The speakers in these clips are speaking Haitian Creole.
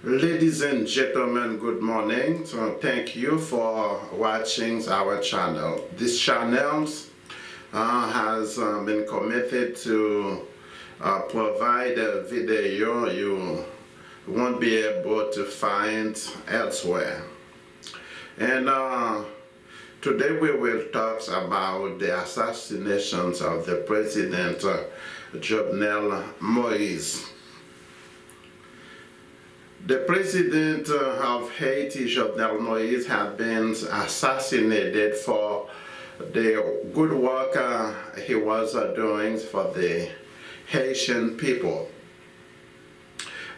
Ladies and gentlemen, good morning. So thank you for watching our channel. This channel has been committed to provide a video you won't be able to find elsewhere. And today we will talk about the assassinations of the President Jovenel Moïse. The President of Haiti, Jovenel Moïse, had been assassinated for the good work he was doing for the Haitian people.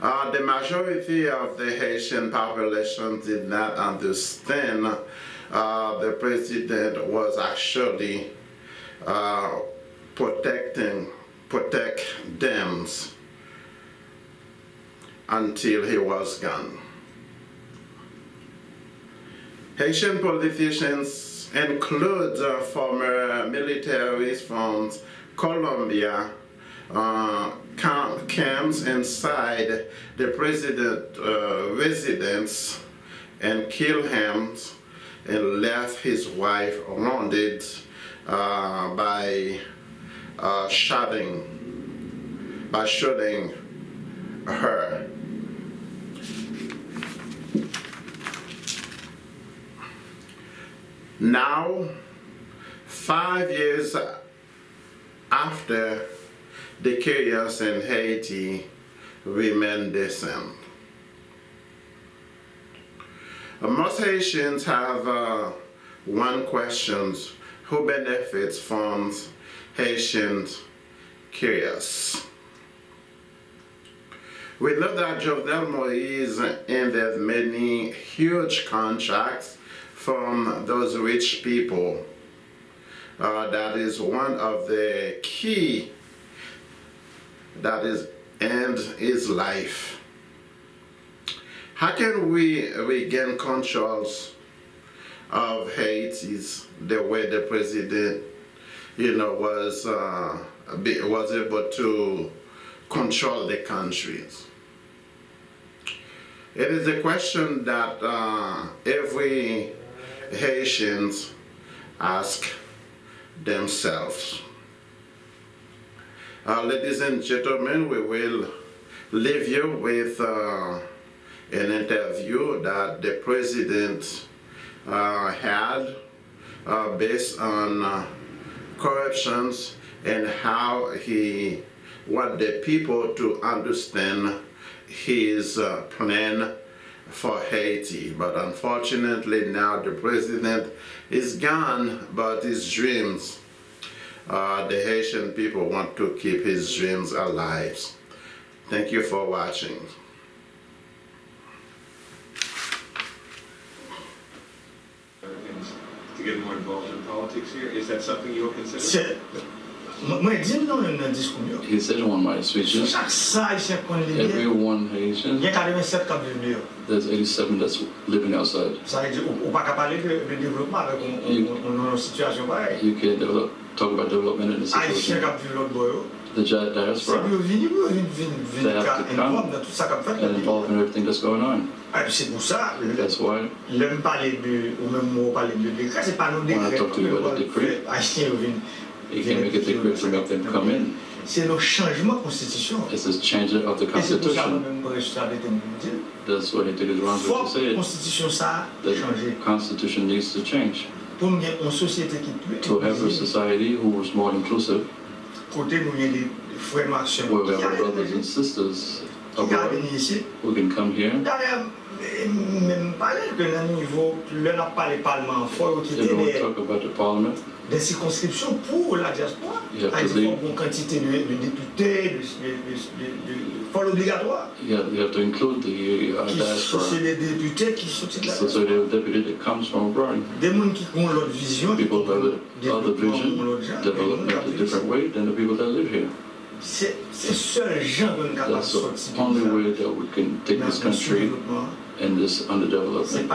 The majority of the Haitian population did not understand the president was actually protect them until he was gone. Haitian politicians include former militaries from Colombia camps inside the president's residence and killed him and left his wife wounded by shooting her. Now, 5 years after, the chaos in Haiti remains the same. Most Haitians have one question: who benefits from Haitian chaos? We know that Jovenel Moïse ended many huge contracts from those rich people. That is one of the key that is end his life. How can we regain control of Haiti the way the president, was able to control the countries? It is a question that every Haitian ask themselves. Ladies and gentlemen, we will leave you with an interview that the president had based on corruptions and how he want the people to understand his plan for Haiti. But unfortunately now the president is gone, but his dreams, the Haitian people want to keep his dreams alive. Thank you for watching. To get more involved in politics here, is that something you'll consider? He said in one of my speeches, everyone Haitian, there's 87 that's living outside. You can't talk about development in the situation. The diaspora, they have to come and involve in everything that's going on. That's why when I talk to you about the decree, you can make a decree to make them come in. It's a change of the Constitution. That's what it is wrong to say it. The Constitution needs to change. To have a society who is more inclusive, where we have our brothers and sisters abroad who can come here. They don't talk about the parliament. Des circonscriptions pour la diaspora. Il faut une quantité de députés, de folles obligatoires. You have to include the diaspora. C'est des députés qui sont de là. So the deputy that comes from abroad. Des gens qui ont l'autre vision. People that have other vision, development a different way than the people that live here. C'est seul gens qui sont That's the only way that we can take this country in this underdevelopment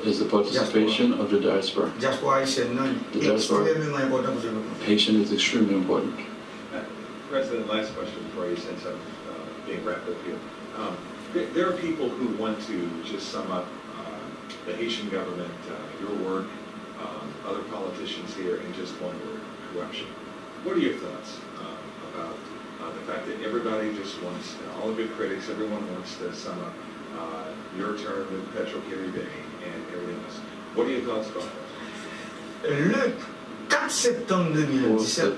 is the participation of the diaspora. The diaspora Haitian is extremely important. President, last question before you, since I'm being wrapped up here. There are people who want to just sum up the Haitian government, your work, other politicians here in just one word: corruption. What are your thoughts about the fact that everybody just wants, all the good critics, everyone wants to sum up your term with Petro-Caribe and everything else? What are your thoughts about that? Le 4 septembre 2017,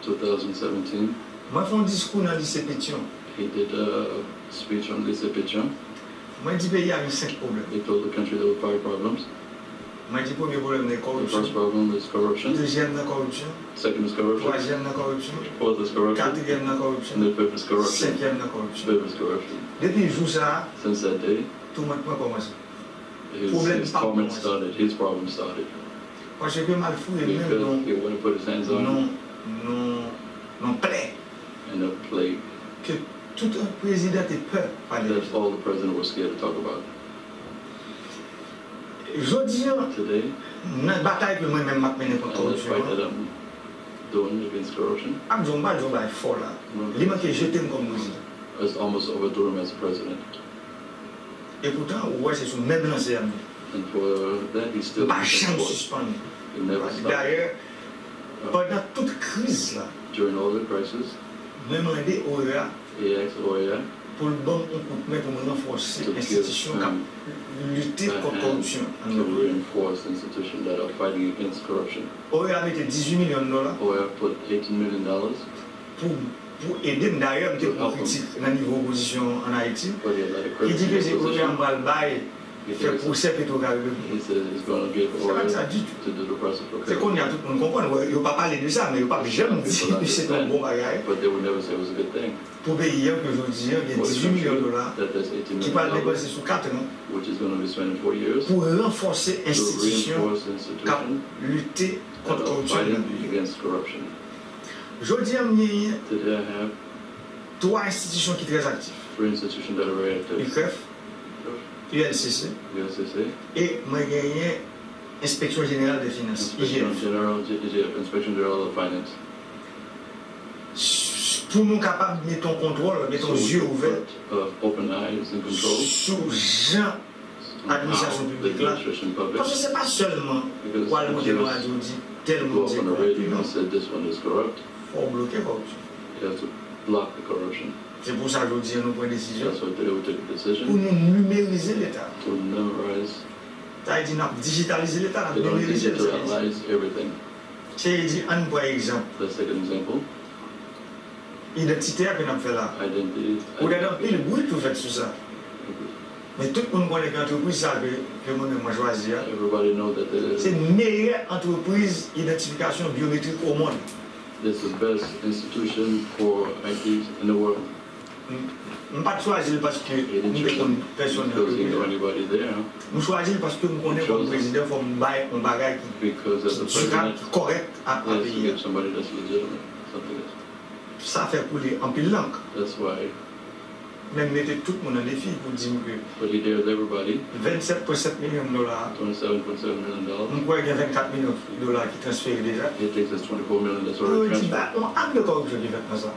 2017, moi fait un discours dans le lycée Pétion. he did a speech on Lycée Pétion. Moi dit pays avait 5 problèmes. He told the country there were 5 problems. Moi dit premier problème c'est The corruption. first problem is corruption. Deuxième la corruption. Second is corruption. Troisième la corruption. Fourth is corruption. Quatrième la And corruption. the fifth is corruption. Cinquième la corruption. Fifth is corruption. Depuis le jour ça, Since that day, tout le monde peut commencer. his torment started. His problem started. Parce que mal fou et même Because he wanted to put his hands on non plaît and a plague. que tout un président est peur parler. That's all the president was scared to talk about. Je dis, Today, dans la bataille que moi-même je mène contre la and the corruption, fight that I'm doing against corruption, je ne vais pas fort là. Il m'a jeté comme président. has almost overthrew him as a president. Et pourtant, ouais, c'est son même lancé à nous. And for that, he still Pas jamais fought. suspendu. He never stopped. D'ailleurs, pendant toute crise là, During all the crisis, je demandé au OEA he asked OEA pour le bon coup de main pour me renforcer to give l'institution qui lutter a contre la hand corruption. to reinforce institutions that are fighting against corruption. OEA a mis $18 millions OEA put $18 million pour aider. D'ailleurs, je suis critique dans le niveau opposition en Haïti. but he had a lot of Il dit que critics c'est in OEA opposition. va le bail, He fait said procès Petro-Caribe. he's going to give C'est pas OEA ça du tout. to do the process for C'est qu'on y a tout le monde comprendre. Il ne va pas parler de ça, mais il ne va pas jamais dire que c'est un bon bagage. but they would never say it was a good thing. Pour payer que je dis, il y a For the $18 millions that there's $18 qui va million, dépenser sur 4 ans which is going to be spent in 4 years pour renforcer to l'institution reinforce qui institutions lutter that contre la are corruption. fighting against corruption. Je dis, il y a Today I have 3 institutions qui sont très actives. 3 institutions that are very active. UCREF, UNCC USCC, et moi j'ai gagné Inspection Générale des Finances, Inspection IGF. General, Inspection General of Finance. Pour nous capables de mettre en contrôle, mettre les yeux ouverts Open eyes and control sur gens administration publique là. Parce que ce n'est pas seulement quoi le monde de la radio dit, tel Go monde up dit on the corruption. radio and said this one is corrupt. Il faut bloquer la corruption. You have to block the corruption. C'est pour ça que je dis nous prenons décision That's why today we took a pour decision nous numériser l'État. to memorize, Ça veut dire nous digitaliser l'État, they nous don't numériser l'État. digitalize everything. C'est dit, un par exemple, Let's take an example. identitaire que nous fait là. Identity. Vous avez un pile bruit tout fait sur ça. Mais tout le monde connaît qu'entreprise ça que le monde m'a choisi. Everybody know that C'est la meilleure entreprise d'identification biométrique au monde. it's the best institution for IT in the world. Je ne pas choisir parce que nous sommes personne Because you know de anybody there, nous choisir parce que nous connaissons comme président, il faut un bagage because as the qui est president, correct à he has to payer. get somebody that's legitimate. Something else. Ça fait couler en pile langue. That's why. Même mettre tout le monde en défi pour dire que But he dares everybody. $27,7 millions, $27.7 million. on croit qu'il y a $24 millions qui transférés déjà. It takes us $24 million that's On already dit, transferred on a de corruption qui fait comme ça.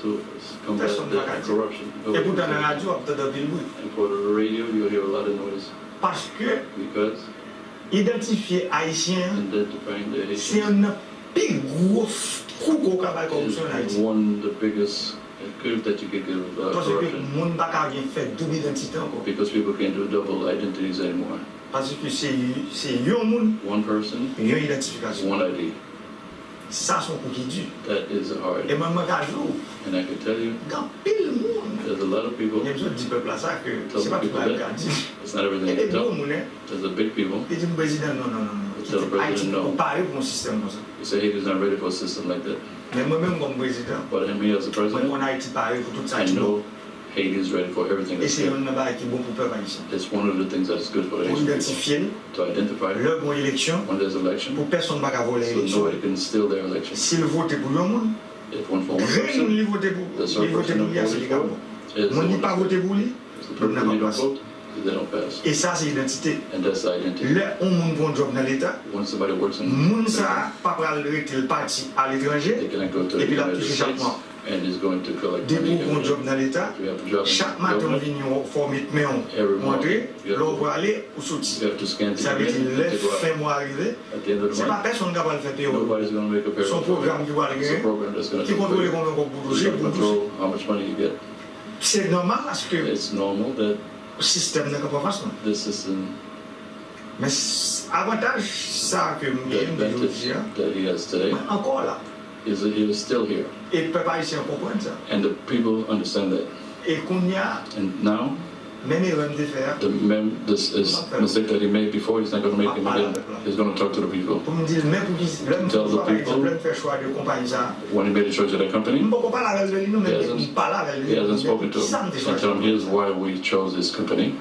to combat the corruption. Et pourtant, dans la radio, on peut-être un pile bruit. And for the radio, you'll hear a lot of noise Parce que because identifier Haïtien, identifying the c'est Haitians un plus gros coup qu'on travaille corruption en is Haïti. one of the biggest good that you could give Parce que le corruption. monde n'a pas fait double identité encore. Because people can't do double identities anymore. Parce que c'est un monde, One person, une identification. one ID. Ça, c'est un coup qui dure. That is hard. Et moi, je jour, And I can tell you, quand pile monde, there's a lot of people, il y a besoin de dire peuple à ça que c'est pas tout le monde qui a dit. it's not everything Et you les gros tell. monde, There's the big people. il dit au président, non, non, non, non. Tell the president Haïti no. pour parler pour un système comme ça. You say Haiti's not ready for a system like that. Mais moi-même, comme président, But me as a moi, president, on Haïti parler pour tout ça. I know Haiti is ready for everything Et that's c'est good. un bagage qui est bon pour le peuple haïtien. It's one of the things that is good for the Pour Haitian people. identifier To identify leur bonne élection, when there's election, pour personne ne va voler so l'élection. nobody can steal their election. S'il vote pour le monde, If one for one rien person ne vote pour the il certain vote person pour lui, who c'est voted légal. for is the On one n'est pas voté pour lui, that's the on person n'a you pas don't passé. vote, they don't pass. Et ça, c'est l'identité. And that's the identity. Là, on monde prend un job dans l'État, When somebody works in monde ça, pas pour aller le parti à they l'étranger, cannot go to et the puis la United touche States chaque mois And he's going to collect Dès money. pour un job dans l'État, If you have a job in chaque matin on government, vient former mais Every on entrer, morning, you have là to- on peut aller ou sortir. you have to scan to Ça veut come dire in, le to go out. fin mois arrivé, At the end of the c'est pas month, personne qui va le faire payer. nobody's going to make a payroll. Son programme qui va It's a aller program that's going to qui contrôle combien on peut It's toucher going to pour toucher. control how much money you get. C'est normal parce que le It's normal that système n'est pas facile. this system, Mais avantage ça que the nous advantage avons that he has today, encore là. is that he is still here. Et le peuple haïtien comprend ça. And the people understand that. Et qu'on y a, And now, même erreur de faire, this is mistake that he made before, he's not going to make him again. He's going to talk to the people. pour me dire, même pour qu'ils l'homme Tell the soit par people. exemple, l'homme fait choix de compagnie ça. When he made a choice of that company, On ne peut pas parler avec lui, nous, mais He hasn't- on parle avec lui. he hasn't spoken to Ça me him déçoit. and tell him here's why we chose this company.